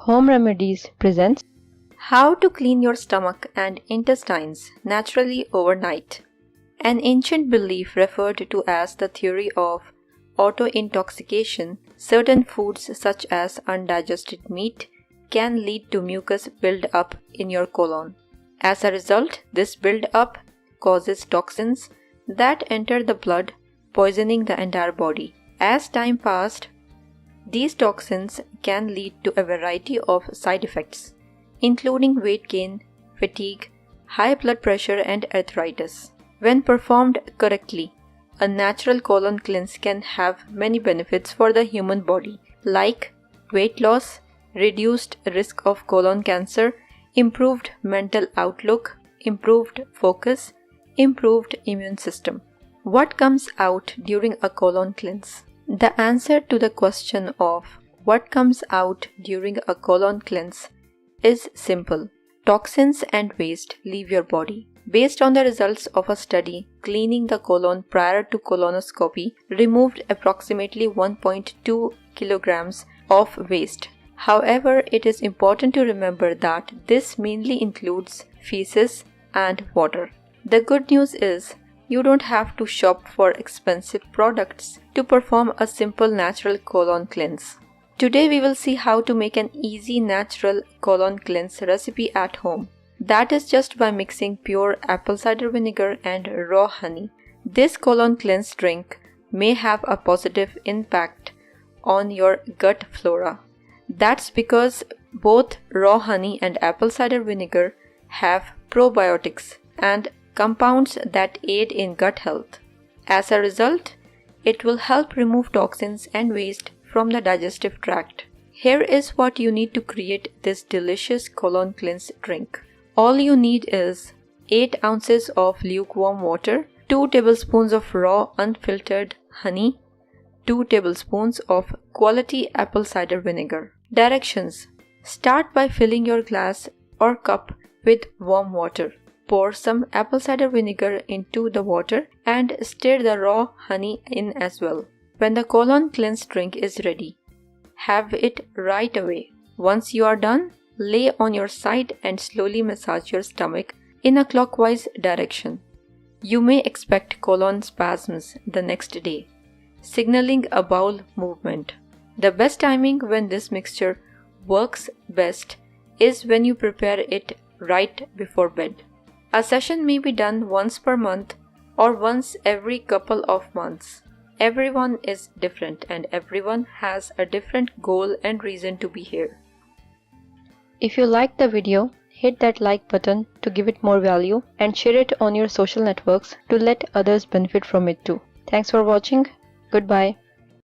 Home Remedies presents How to clean your stomach and intestines naturally overnight. An ancient belief referred to as the theory of auto-intoxication, certain foods such as undigested meat can lead to mucus buildup in your colon. As a result, this buildup causes toxins that enter the blood, poisoning the entire body. As time passed, these toxins can lead to a variety of side effects, including weight gain, fatigue, high blood pressure, and arthritis. When performed correctly, a natural colon cleanse can have many benefits for the human body, like weight loss, reduced risk of colon cancer, improved mental outlook, improved focus, improved immune system. What comes out during a colon cleanse? The answer to the question of what comes out during a colon cleanse is simple. Toxins and waste leave your body. Based on the results of a study, cleaning the colon prior to colonoscopy removed approximately 1.2 kilograms of waste. However, it is important to remember that this mainly includes feces and water. The good news is you don't have to shop for expensive products to perform a simple natural colon cleanse. Today we will see how to make an easy natural colon cleanse recipe at home. That is just by mixing pure apple cider vinegar and raw honey. This colon cleanse drink may have a positive impact on your gut flora. That's because both raw honey and apple cider vinegar have probiotics and compounds that aid in gut health. As a result, it will help remove toxins and waste from the digestive tract. Here is what you need to create this delicious colon cleanse drink. All you need is 8 ounces of lukewarm water, 2 tablespoons of raw unfiltered honey, 2 tablespoons of quality apple cider vinegar. Directions: start by filling your glass or cup with warm water. Pour some apple cider vinegar into the water and stir the raw honey in as well. When the colon cleanse drink is ready, have it right away. Once you are done, lay on your side and slowly massage your stomach in a clockwise direction. You may expect colon spasms the next day, signaling a bowel movement. The best timing when this mixture works best is when you prepare it right before bed. A session may be done once per month or once every couple of months. Everyone is different and everyone has a different goal and reason to be here. If you liked the video, hit that like button to give it more value and share it on your social networks to let others benefit from it too. Thanks for watching. Goodbye.